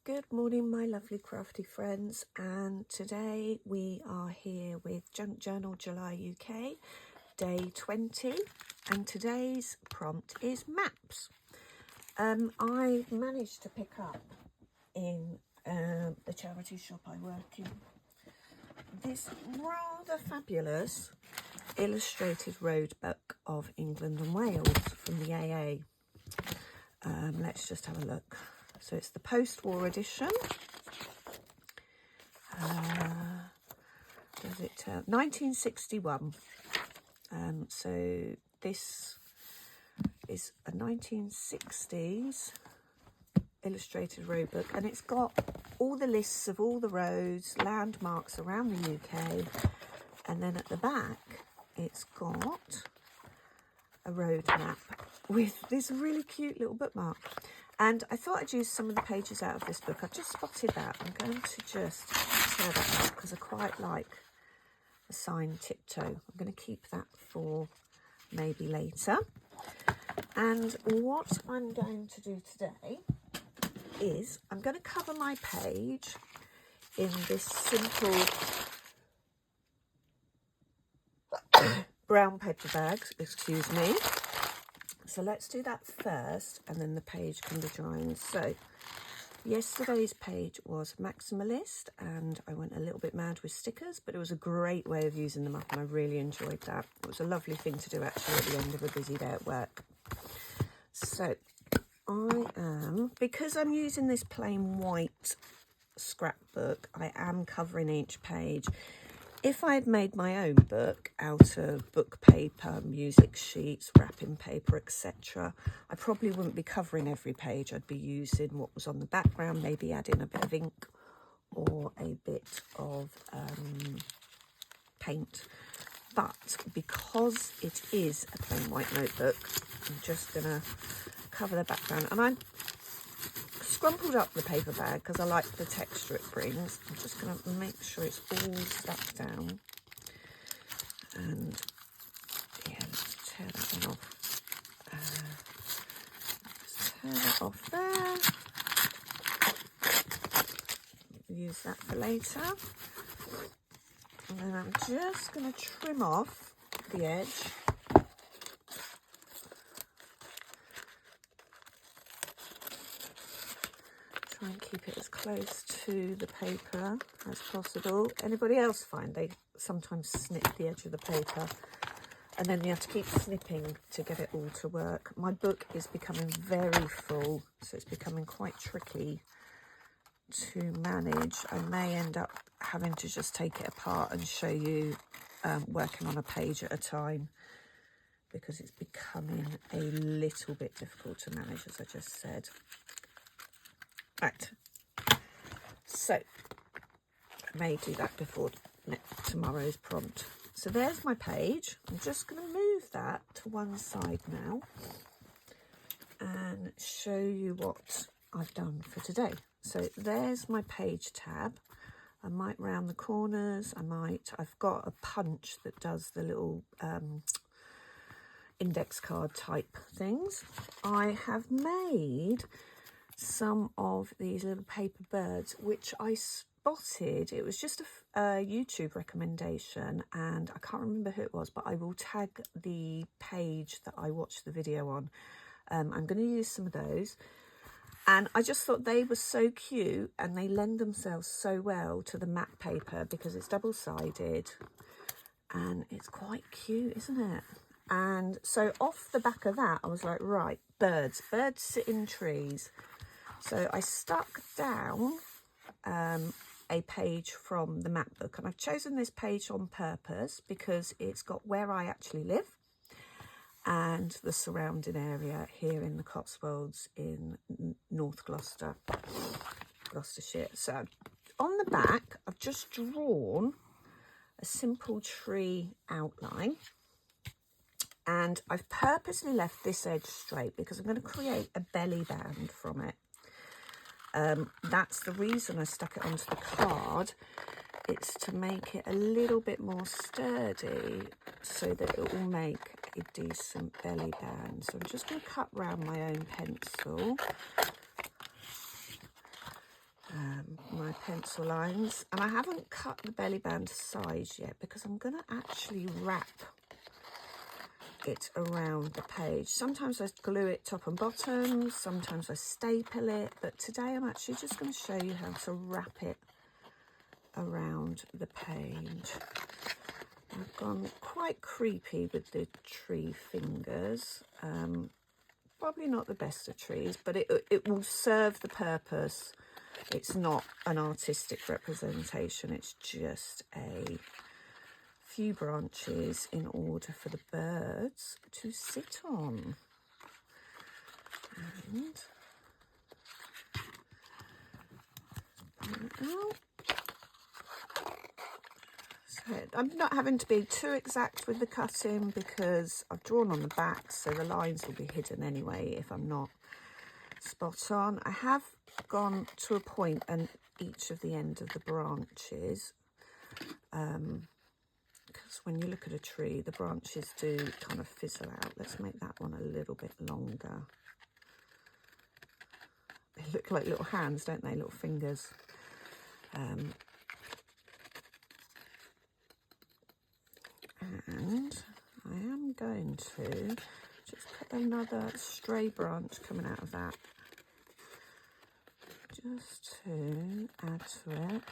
Good morning, my lovely crafty friends, and today we are here with Junk Journal July UK, day 20, and today's prompt is maps. I managed to pick up in the charity shop I work in this rather fabulous illustrated road book of England and Wales from the AA. Let's just have a look. So it's the post-war edition. Does it tell? 1961. So this is a 1960s illustrated road book, and it's got all the lists of all the roads, landmarks around the UK, and then at the back it's got a road map with this really cute little bookmark. And I thought I'd use some of the pages out of this book. I've just spotted that. I'm going to just tear that out because I quite like the sign Tiptoe. I'm going to keep that for maybe later. And what I'm going to do today is I'm going to cover my page in this simple brown paper bag, excuse me. So let's do that first, and then the page can be drying. So yesterday's page was maximalist, and I went a little bit mad with stickers, but it was a great way of using them up, and I really enjoyed that. It was a lovely thing to do actually at the end of a busy day at work. So because I'm using this plain white scrapbook, I am covering each page. If I had made my own book out of book paper, music sheets, wrapping paper, etc., I probably wouldn't be covering every page. I'd be using what was on the background, maybe adding a bit of ink or a bit of paint. But because it is a plain white notebook, I'm just going to cover the background. And I scrumpled up the paper bag because I like the texture it brings. I'm just going to make sure it's all stuck down. And yeah, let's tear that one off. Let's tear that off there. Use that for later. And then I'm just going to trim off the edge. Try and keep it as close to the paper as possible. Anybody else find they sometimes snip the edge of the paper and then you have to keep snipping to get it all to work? My book is becoming very full, so it's becoming quite tricky to manage. I may end up having to just take it apart and show you working on a page at a time, because it's becoming a little bit difficult to manage, as I just said. Right, so I may do that before tomorrow's prompt. So there's my page. I'm just going to move that to one side now and show you what I've done for today. So there's my page tab. I might round the corners. I've got a punch that does the little index card type things. I have made some of these little paper birds, which I spotted. It was just a YouTube recommendation, and I can't remember who it was, but I will tag the page that I watched the video on. I'm going to use some of those, and I just thought they were so cute, and they lend themselves so well to the matte paper because it's double-sided, and it's quite cute, isn't it? And so off the back of that, I was like, right, birds sit in trees. So I stuck down a page from the map book, and I've chosen this page on purpose because it's got where I actually live and the surrounding area here in the Cotswolds in North Gloucestershire. So on the back, I've just drawn a simple tree outline, and I've purposely left this edge straight because I'm going to create a belly band from it. That's the reason I stuck it onto the card. It's to make it a little bit more sturdy so that it will make a decent belly band. So I'm just going to cut round my own pencil my pencil lines, and I haven't cut the belly band size yet because I'm going to actually wrap it around the page. Sometimes I glue it top and bottom, sometimes I staple it, but today I'm actually just going to show you how to wrap it around the page. I've gone quite creepy with the tree fingers. Probably not the best of trees, but it will serve the purpose. It's not an artistic representation, it's just a few branches in order for the birds to sit on. And so I'm not having to be too exact with the cutting because I've drawn on the back, so the lines will be hidden anyway if I'm not spot on. I have gone to a point at each of the end of the branches, because when you look at a tree, the branches do kind of fizzle out. Let's make that one a little bit longer. They look like little hands, don't they? Little fingers. And I am going to just put another stray branch coming out of that, just to add to it.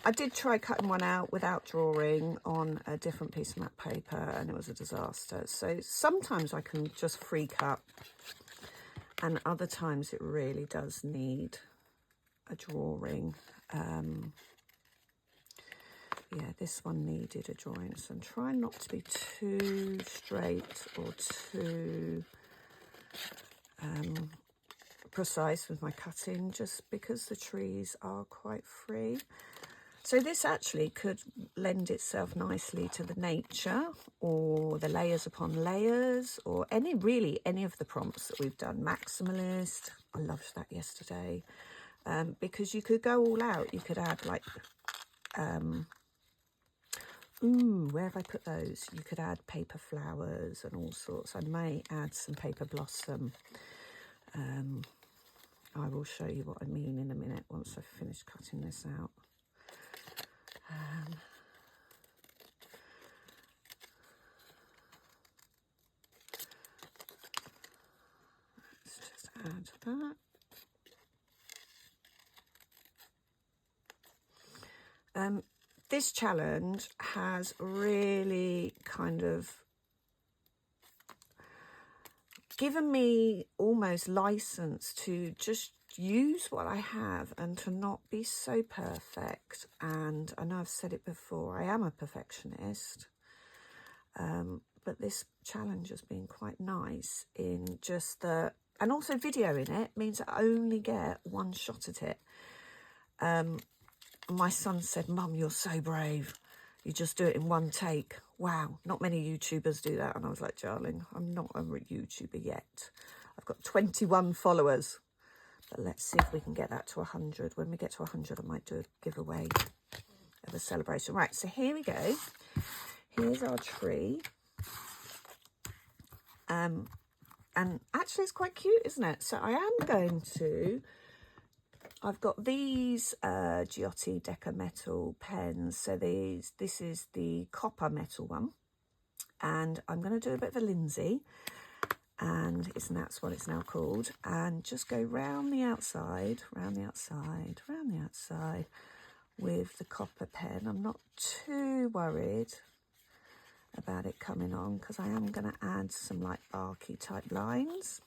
I did try cutting one out without drawing on a different piece of matte paper, and it was a disaster. So sometimes I can just free cut, and other times it really does need a drawing. Yeah, this one needed a drawing, so I'm trying not to be too straight or too precise with my cutting, just because the trees are quite free. So this actually could lend itself nicely to the nature or the layers upon layers, or any of the prompts that we've done. Maximalist, I loved that yesterday, because you could go all out. You could add like where have I put those? You could add paper flowers and all sorts. I may add some paper blossom. I will show you what I mean in a minute once I've finished cutting this out. Let's just add that. This challenge has really kind of given me almost license to just use what I have and to not be so perfect. And I know I've said it before, I am a perfectionist, but this challenge has been quite nice in just and also videoing it means I only get one shot at it. My son said, "Mum, you're so brave. You just do it in one take." Wow, not many YouTubers do that. And I was like, darling, I'm not a YouTuber yet. I've got 21 followers. But let's see if we can get that to 100. When we get to 100, I might do a giveaway of a celebration. Right, so here we go. Here's our tree. And actually it's quite cute, isn't it? So I am going to... I've got these Giotti Deca Metal pens. So this is the copper metal one. And I'm going to do a bit of a Lindsay. And that's what it's now called. And just go round the outside, round the outside, round the outside with the copper pen. I'm not too worried about it coming on because I am going to add some like archy type lines.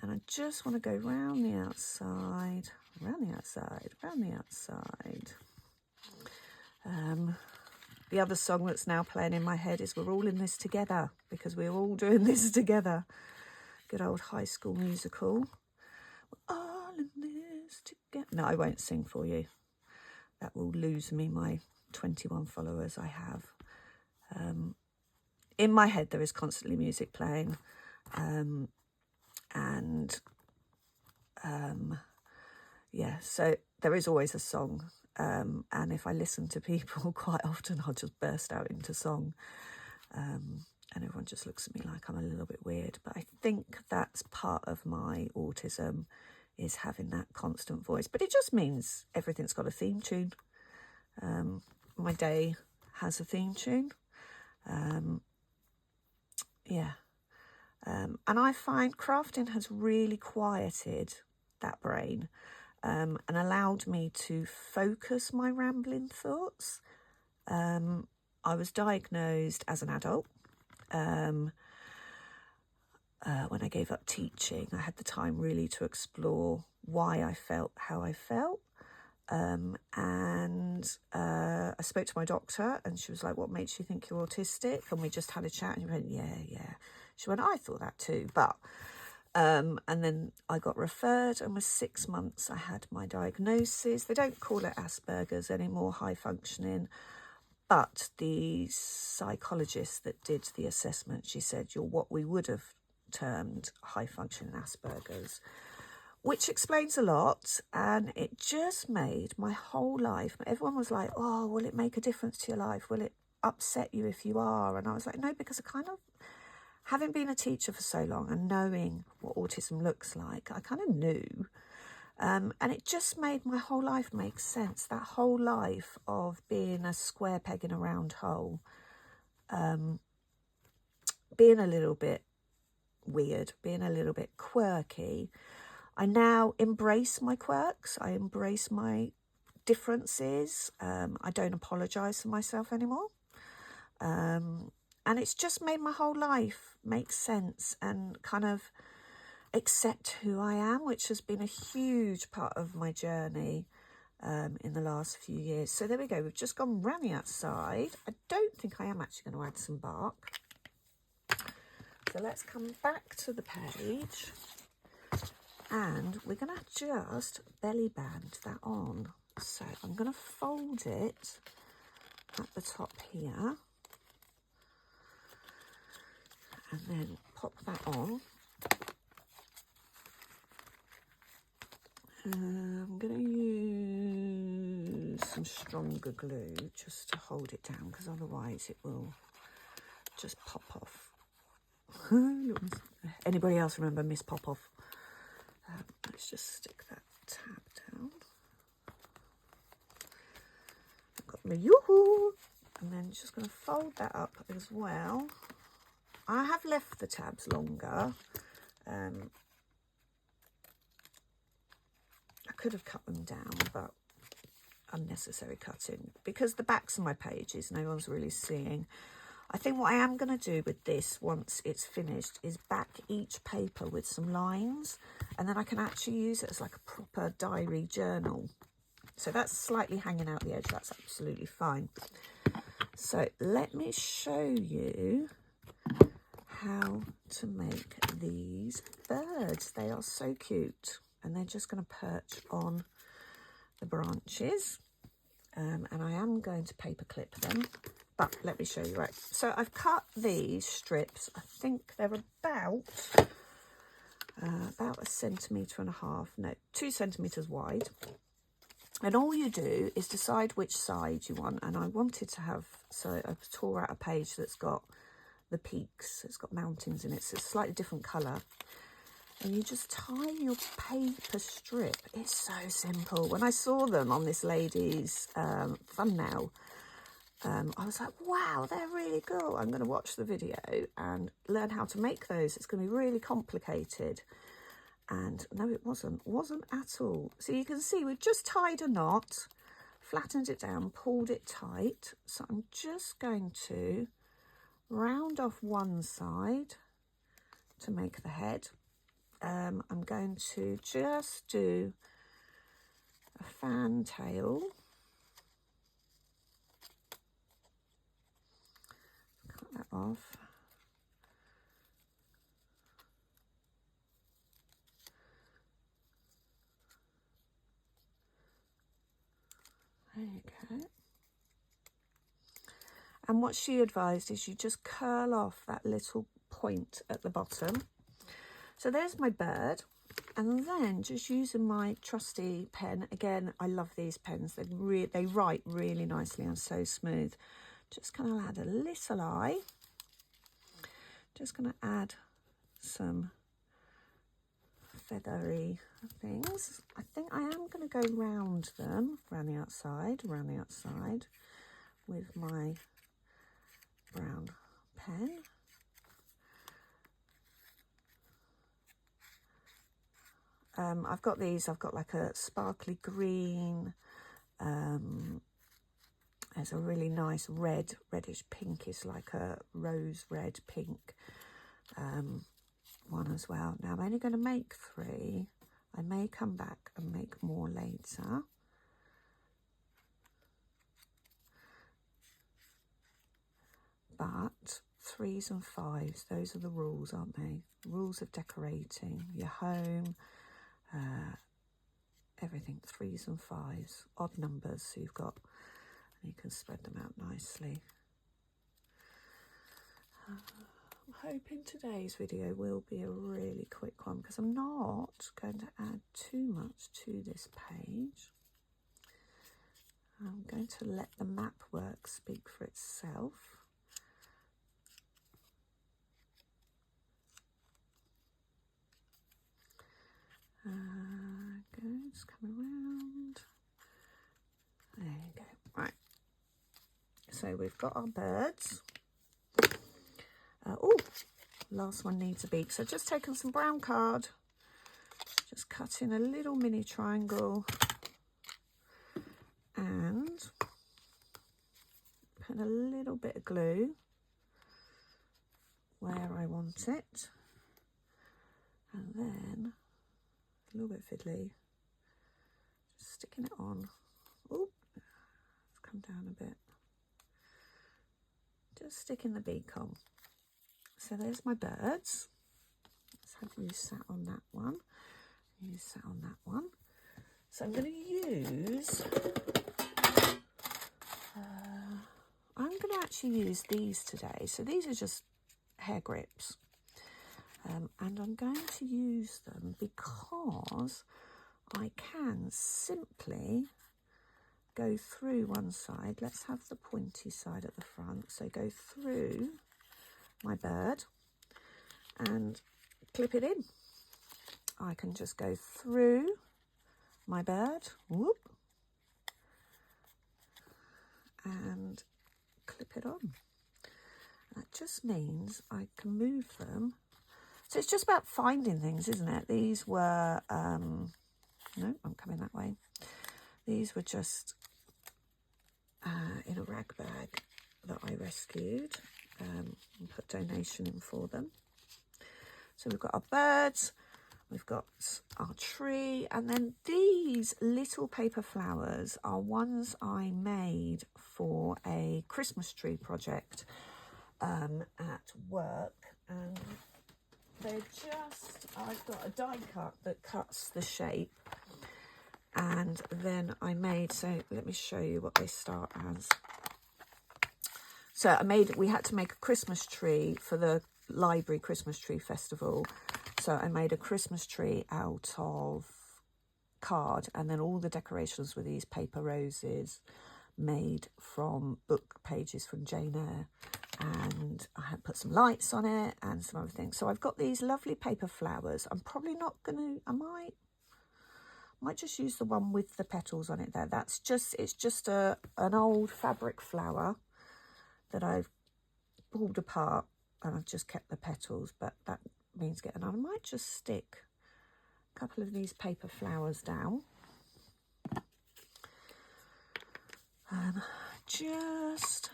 And I just want to go round the outside, round the outside, round the outside. The other song that's now playing in my head is We're All in This Together, because we're all doing this together. Good old High School Musical. We're all in this together. No, I won't sing for you. That will lose me my 21 followers I have. In my head, there is constantly music playing. Yeah, so there is always a song, and if I listen to people quite often, I'll just burst out into song, and everyone just looks at me like I'm a little bit weird. But I think that's part of my autism, is having that constant voice. But it just means everything's got a theme tune. My day has a theme tune. Yeah. And I find crafting has really quieted that brain, and allowed me to focus my rambling thoughts. I was diagnosed as an adult. When I gave up teaching, I had the time really to explore why I felt how I felt. And I spoke to my doctor, and she was like, what makes you think you're autistic? And we just had a chat, and she went, yeah. She went, I thought that too, but... and then I got referred, and with 6 months I had my diagnosis. They don't call it Asperger's anymore, high functioning. But the psychologist that did the assessment, she said, you're what we would have termed high functioning Asperger's, which explains a lot. And it just made my whole life, everyone was like, oh, will it make a difference to your life? Will it upset you if you are? And I was like, no, because I kind of, having been a teacher for so long and knowing what autism looks like, I kind of knew. And it just made my whole life make sense. That whole life of being a square peg in a round hole, being a little bit weird, being a little bit quirky. I now embrace my quirks. I embrace my differences. I don't apologise for myself anymore. And it's just made my whole life make sense and kind of accept who I am, which has been a huge part of my journey in the last few years. So there we go. We've just gone round the outside. I don't think I am actually going to add some bark. So let's come back to the page, and we're going to just belly band that on. So I'm going to fold it at the top here, and then pop that on. I'm going to use some stronger glue just to hold it down, because otherwise it will just pop off. Anybody else remember Miss Pop Off? Let's just stick that tab down. I've got my yoo-hoo! And then just going to fold that up as well. I have left the tabs longer. I could have cut them down, but unnecessary cutting, because the backs of my pages no one's really seeing. I think what I am going to do with this once it's finished is back each paper with some lines, and then I can actually use it as like a proper diary journal. So that's slightly hanging out the edge. That's absolutely fine. So let me show you how to make these birds. They are so cute. And they're just going to perch on the branches. And I am going to paper clip them, but let me show you. Right, so I've cut these strips. I think they're about 1.5 centimetres, no, 2 centimetres wide. And all you do is decide which side you want. And I wanted to have, so I tore out a page that's got the peaks. It's got mountains in it, so it's a slightly different colour. And you just tie your paper strip. It's so simple. When I saw them on this lady's thumbnail, I was like, wow, they're really cool. I'm going to watch the video and learn how to make those. It's going to be really complicated. And no, it wasn't at all. So you can see we've just tied a knot, flattened it down, pulled it tight. So I'm just going to round off one side to make the head. I'm going to just do a fantail. Cut that off. There you go. And what she advised is you just curl off that little point at the bottom. So there's my bird, and then just using my trusty pen. Again, I love these pens. They write really nicely and so smooth. Just going to add a little eye. Just going to add some feathery things. I think I am going to go round them, around the outside with my brown pen. I've got these, I've got like a sparkly green, there's a really nice reddish pink, is like a rose red pink one as well. Now I'm only going to make 3. I may come back and make more later. But 3s and 5s, those are the rules, aren't they? Rules of decorating your home, everything. 3s and 5s, odd numbers, so you've got, and you can spread them out nicely. I'm hoping today's video will be a really quick one, because I'm not going to add too much to this page. I'm going to let the map work speak for itself. Just come around. There you go. Right. So we've got our birds. Oh, last one needs a beak. So just taken some brown card, just cut in a little mini triangle and put a little bit of glue where I want it. And then a little bit fiddly, just sticking it on. Oh, it's come down a bit. Just sticking the beak on. So there's my birds. Let's have you sat on that one. You sat on that one. So I'm going to use, I'm going to actually use these today. So these are just hair grips. And I'm going to use them because I can simply go through one side. Let's have the pointy side at the front. So go through my bird and clip it in. I can just go through my bird, whoop, and clip it on. That just means I can move them. So it's just about finding things, isn't it? These were, no, I'm coming that way. These were just in a rag bag that I rescued and put donation in for them. So we've got our birds, we've got our tree, and then these little paper flowers are ones I made for a Christmas tree project at work, and they're just, I've got a die cut that cuts the shape, and then I made, so let me show you what they start as. So we had to make a Christmas tree for the library Christmas tree festival. So I made a Christmas tree out of card, and then all the decorations were these paper roses made from book pages from Jane Eyre. And I had put some lights on it and some other things. So I've got these lovely paper flowers. I'm probably not going to, I might just use the one with the petals on it there. That's just, it's just an old fabric flower that I've pulled apart and I've just kept the petals, but that means getting on. I might just stick a couple of these paper flowers down. Just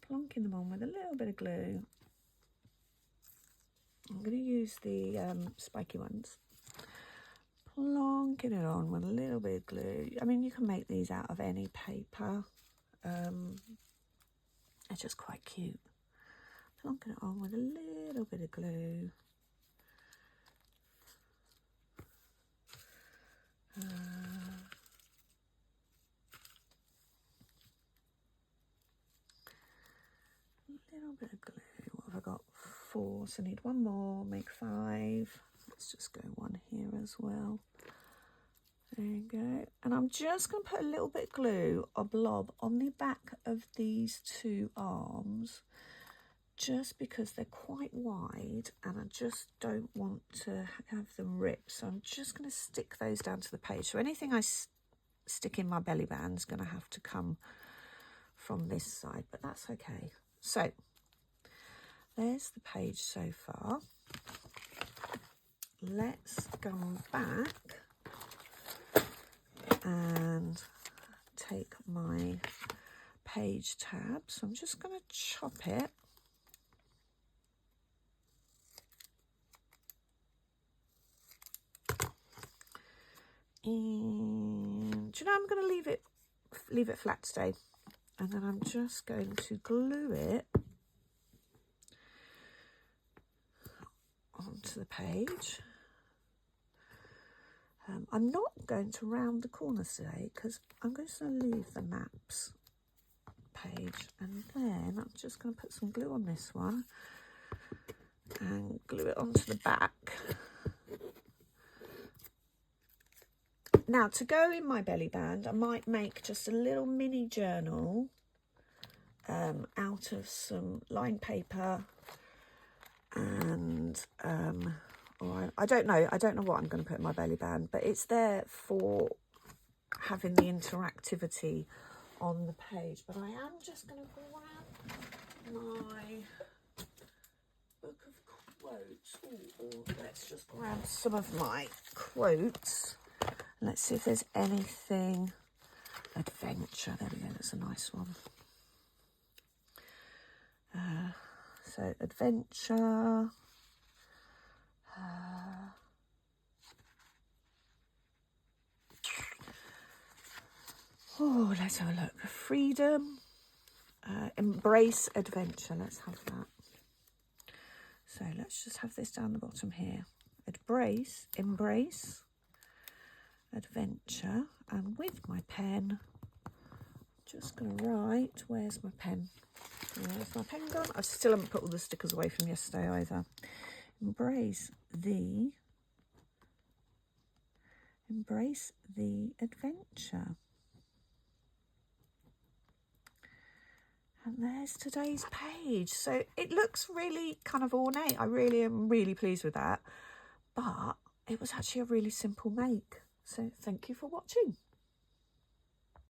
plonking them on with a little bit of glue. I'm going to use the spiky ones. Plonking it on with a little bit of glue. I mean, you can make these out of any paper. It's just quite cute. Plonking it on with a little bit of glue. A little bit of glue. What have I got? 4, so I need one more, make 5. Let's just go one here as well. There you go. And I'm just going to put a little bit of glue, a blob, on the back of these two arms, just because they're quite wide and I just don't want to have them rip. So I'm just going to stick those down to the page. So anything I stick in my belly band is going to have to come from this side, but that's okay. So there's the page so far. Let's go back and take my page tab. So I'm just going to chop it. And do you know, I'm going to leave it flat today, and then I'm just going to glue it onto the page. I'm not going to round the corners today because I'm just going to leave the maps page, and then I'm just going to put some glue on this one and glue it onto the back. Now, to go in my belly band, I might make just a little mini journal out of some lined paper and or I don't know what I'm going to put in my belly band, but it's there for having the interactivity on the page. But I am just going to grab my book of quotes. Ooh, let's just grab some of my quotes. Let's see if there's anything adventure. There we go, that's a nice one. So adventure. Oh, let's have a look. Freedom. Embrace adventure. Let's have that. So let's just have this down the bottom here. Embrace adventure, and with my pen, I'm just going to write. Where's my pen? Where's my pen gone? I still haven't put all the stickers away from yesterday either. Embrace the adventure. And there's today's page. So it looks really kind of ornate. I really am really pleased with that. But it was actually a really simple make. So thank you for watching.